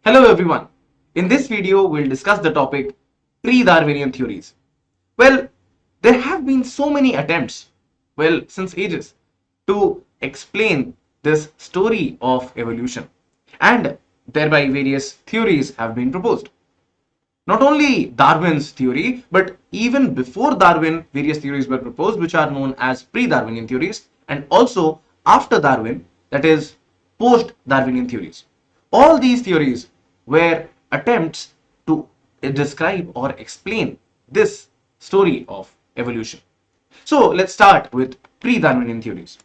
Hello everyone. In this video, we'll discuss the topic pre-Darwinian theories. Well, there have been so many attempts, since ages, to explain this story of evolution, and thereby various theories have been proposed. Not only Darwin's theory, but even before Darwin, various theories were proposed which are known as pre-Darwinian theories, and also after Darwin, that is post-Darwinian theories. All these theories were attempts to describe or explain this story of evolution. So let's start with pre-Darwinian theories.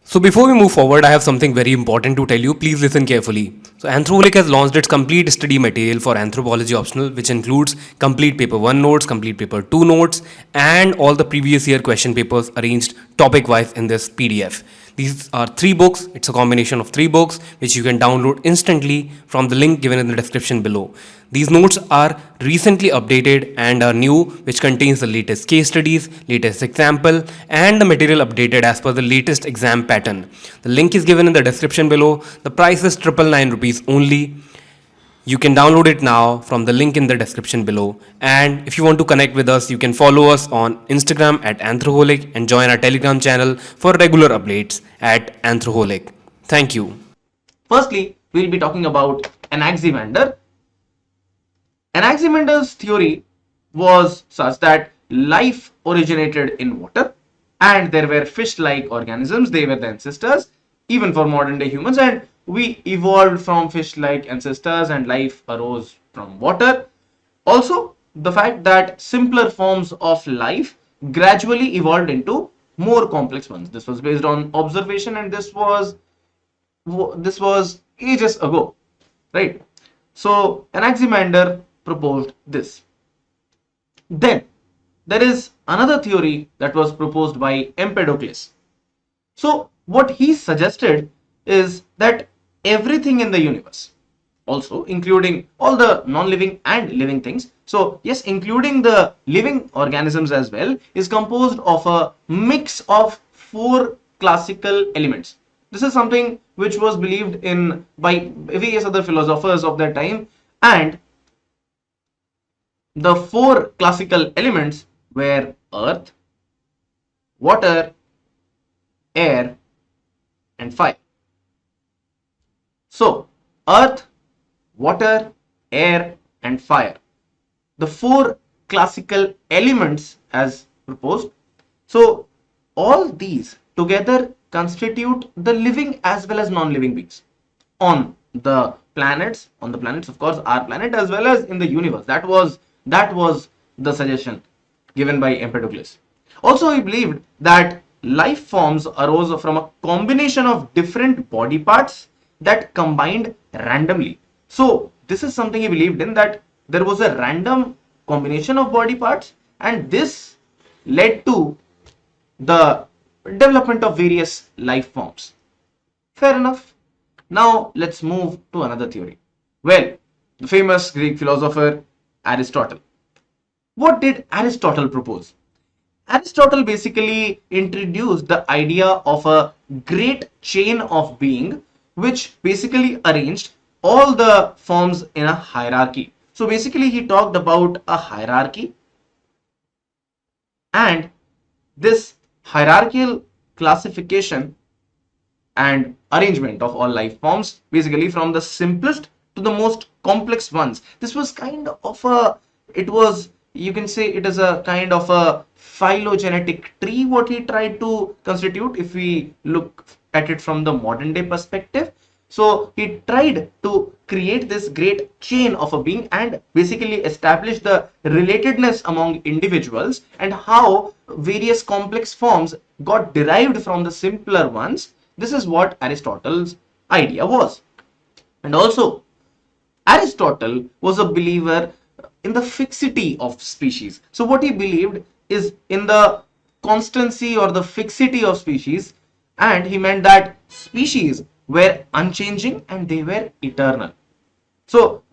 So before we move forward, I have something very important to tell you. Please listen carefully. So Anthroholic has launched its complete study material for anthropology optional, which includes complete paper 1 notes, complete paper 2 notes, and all the previous year question papers arranged topic wise in this PDF. These are 3 books. It's a combination of 3 books which you can download instantly from the link given in the description below. These notes are recently updated and are new, which contains the latest case studies, latest example, and the material updated as per the latest exam pattern. The link is given in the description below. The price is 999 rupees only. You can download it now from the link in the description below. And if you want to connect with us, you can follow us on Instagram at Anthroholic and join our Telegram channel for regular updates at Anthroholic. Thank you. Firstly, we'll be talking about Anaximander. Anaximander's theory was such that life originated in water and there were fish-like organisms. They were the ancestors even for modern day humans, and we evolved from fish-like ancestors and life arose from water. Also, the fact that simpler forms of life gradually evolved into more complex ones. This was based on observation, and this was ages ago, right? So Anaximander proposed this. Then there is another theory that was proposed by Empedocles. So what he suggested is that everything in the universe, also including all the non-living and living things, so yes, including the living organisms as well, is composed of a mix of 4 classical elements. This is something which was believed in by various other philosophers of that time, and the 4 classical elements were earth, water, air, and fire. So earth, water, air, and fire, the 4 classical elements as proposed. So all these together constitute the living as well as non-living beings on the planets, of course, our planet, as well as in the universe. That was the suggestion given by Empedocles. Also, he believed that life forms arose from a combination of different body parts that combined randomly. So this is something he believed in, that there was a random combination of body parts, and this led to the development of various life forms. Fair enough. Now let's move to another theory. Well, the famous Greek philosopher Aristotle. What did Aristotle propose? Aristotle basically introduced the idea of a great chain of being, which basically arranged all the forms in a hierarchy. So basically he talked about a hierarchy, and this hierarchical classification and arrangement of all life forms, basically from the simplest to the most complex ones. This was kind of a, you can say it is a kind of a phylogenetic tree what he tried to constitute, if we look at it from the modern day perspective. So he tried to create this great chain of a being and basically establish the relatedness among individuals and how various complex forms got derived from the simpler ones. This is what Aristotle's idea was. And also, Aristotle was a believer in the fixity of species. So what he believed is in the constancy or the fixity of species, and he meant that species were unchanging and they were eternal. So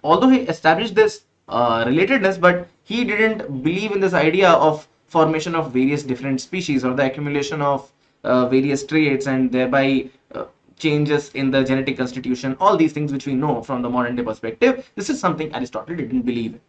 although he established this relatedness, but he didn't believe in this idea of formation of various different species or the accumulation of various traits and thereby changes in the genetic constitution, all these things which we know from the modern day perspective, this is something Aristotle didn't believe in.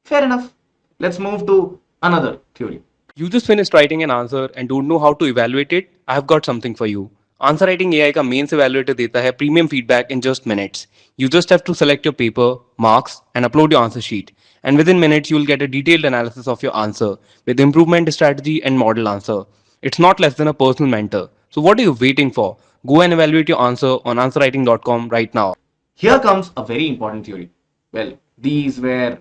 Fair enough. Let's move to another theory. You just finished writing an answer and don't know how to evaluate it? I have got something for you. Answer writing AI का mains evaluator देता है premium feedback in just minutes. You just have to select your paper, marks, and upload your answer sheet. And within minutes, you will get a detailed analysis of your answer with improvement strategy and model answer. It's not less than a personal mentor. So what are you waiting for? Go and evaluate your answer on answerwriting.com right now. Here comes a very important theory. Well, these were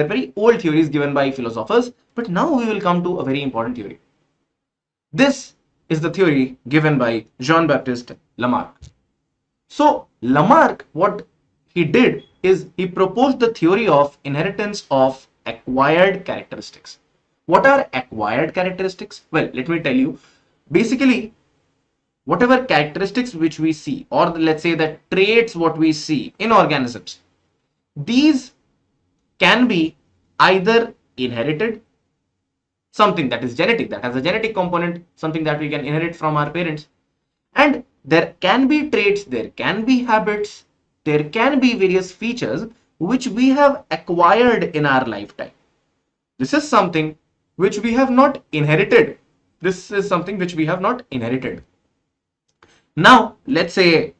very old theories given by philosophers, but now we will come to a very important theory. This is the theory given by Jean-Baptiste Lamarck. So Lamarck, what he did is he proposed the theory of inheritance of acquired characteristics. What are acquired characteristics? Well, let me tell you. Basically, whatever characteristics which we see, or let's say the traits what we see in organisms, these can be either inherited, something that is genetic, that has a genetic component, something that we can inherit from our parents, and there can be traits, there can be habits, there can be various features which we have acquired in our lifetime. This is something which we have not inherited. This is something which we have not inherited. Now, let's say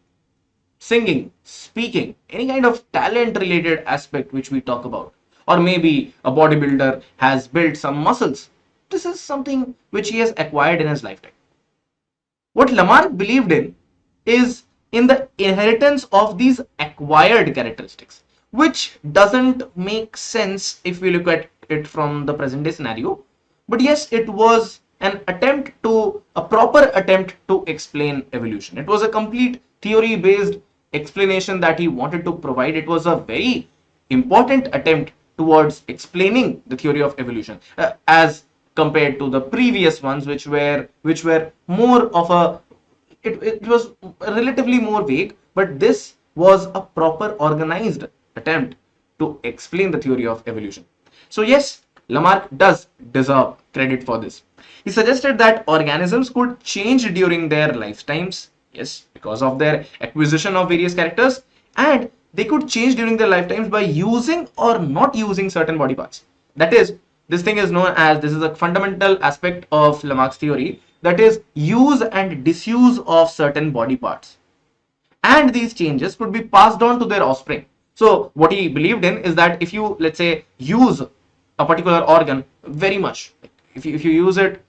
singing, speaking, any kind of talent related aspect which we talk about, or maybe a bodybuilder has built some muscles. This is something which he has acquired in his lifetime. What Lamarck believed in is in the inheritance of these acquired characteristics, which doesn't make sense if we look at it from the present day scenario. But yes, it was a proper attempt to explain evolution. It was a complete theory based explanation that he wanted to provide. It was a very important attempt towards explaining the theory of evolution, as compared to the previous ones, which were more of a, it was relatively more vague, but this was a proper organized attempt to explain the theory of evolution. So yes, Lamarck does deserve credit for this. He suggested that organisms could change during their lifetimes, yes, because of their acquisition of various characters, and they could change during their lifetimes by using or not using certain body parts. That is, this thing is known as, this is a fundamental aspect of Lamarck's theory, that is use and disuse of certain body parts. And these changes could be passed on to their offspring. So what he believed in is that if you, let's say, use a particular organ very much, if you use it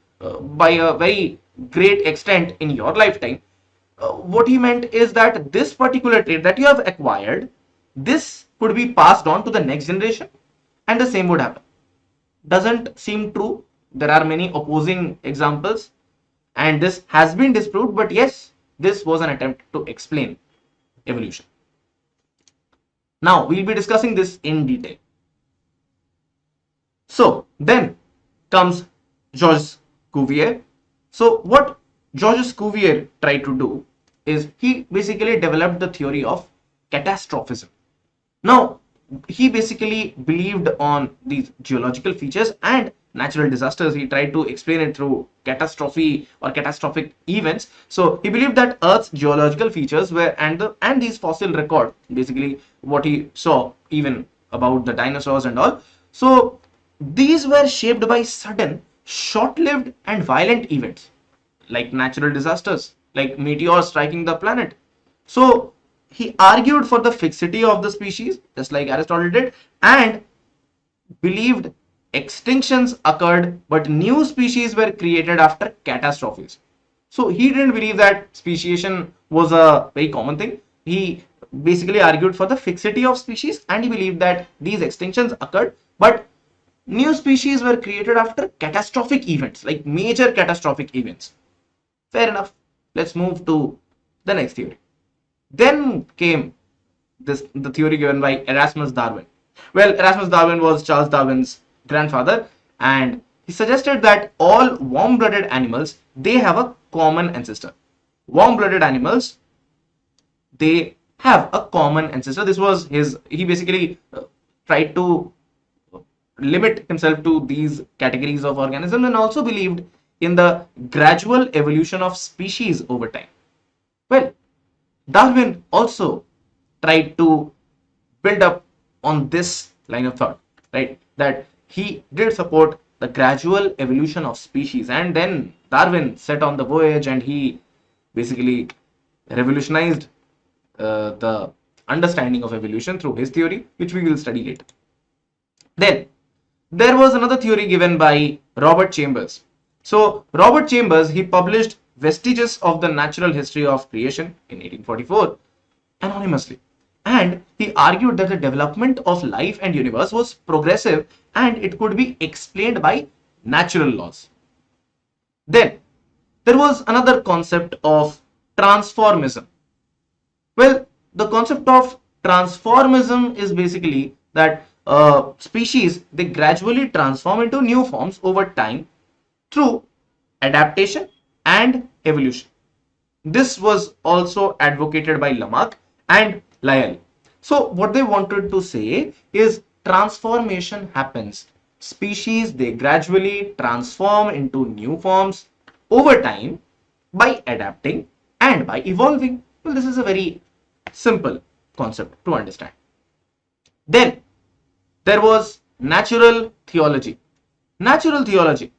by a very great extent in your lifetime, what he meant is that this particular trait that you have acquired, this could be passed on to the next generation, and the same would happen. Doesn't seem true. There are many opposing examples, and this has been disproved, but yes, this was an attempt to explain evolution. Now we'll be discussing this in detail. So then comes Georges Cuvier. So what Georges Cuvier tried to do is he basically developed the theory of catastrophism. Now he basically believed on these geological features and natural disasters. He tried to explain it through catastrophe or catastrophic events. So he believed that Earth's geological features were and these fossil record, basically what he saw even about the dinosaurs and all. So these were shaped by sudden, short-lived and violent events like natural disasters, like meteors striking the planet. So he argued for the fixity of the species, just like Aristotle did, and believed extinctions occurred, but new species were created after catastrophes. So he didn't believe that speciation was a very common thing. He basically argued for the fixity of species, and he believed that these extinctions occurred, but new species were created after catastrophic events, like major catastrophic events. Fair enough. Let's move to the next theory. Then came the theory given by Erasmus Darwin. Well, Erasmus Darwin was Charles Darwin's grandfather, and he suggested that all warm-blooded animals, they have a common ancestor. Warm-blooded animals, they have a common ancestor. This was he basically tried to limit himself to these categories of organisms, and also believed in the gradual evolution of species over time. Well, Darwin also tried to build up on this line of thought, right? That he did support the gradual evolution of species, and then Darwin set on the voyage and he basically revolutionized the understanding of evolution through his theory, which we will study later. Then there was another theory given by Robert Chambers. So Robert Chambers, he published Vestiges of the Natural History of Creation in 1844 anonymously, and he argued that the development of life and universe was progressive and it could be explained by natural laws. Then there was another concept of transformism. Well, the concept of transformism is basically that species, they gradually transform into new forms over time through adaptation and evolution. This was also advocated by Lamarck and Lyell. So what they wanted to say is transformation happens. Species, they gradually transform into new forms over time by adapting and by evolving. Well, this is a very simple concept to understand. Then there was natural theology. Natural theology,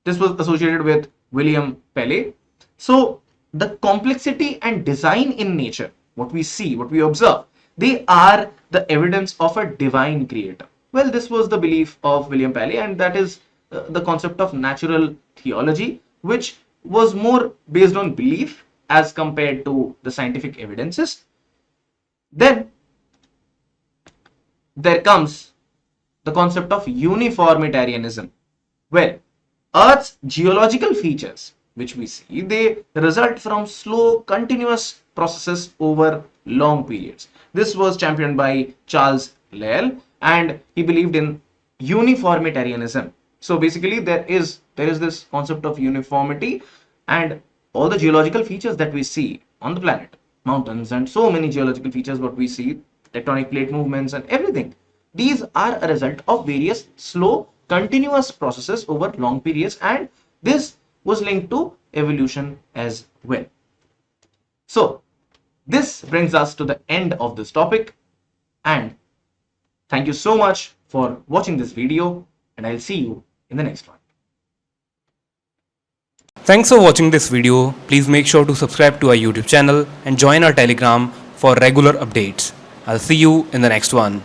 this was associated with William Paley. So the complexity and design in nature, what we see, what we observe, they are the evidence of a divine creator. Well, this was the belief of William Paley, and that is the concept of natural theology, which was more based on belief as compared to the scientific evidences. Then there comes the concept of uniformitarianism. Well, Earth's geological features, which we see, they result from slow, continuous processes over long periods. This was championed by Charles Lyell, and he believed in uniformitarianism. So basically, there is this concept of uniformity, and all the geological features that we see on the planet, mountains and so many geological features, what we see, tectonic plate movements and everything, these are a result of various slow, continuous processes over long periods, and this was linked to evolution as well. So this brings us to the end of this topic, and thank you so much for watching this video, and I'll see you in the next one. Thanks for watching this video. Please make sure to subscribe to our YouTube channel and join our Telegram for regular updates. I'll see you in the next one.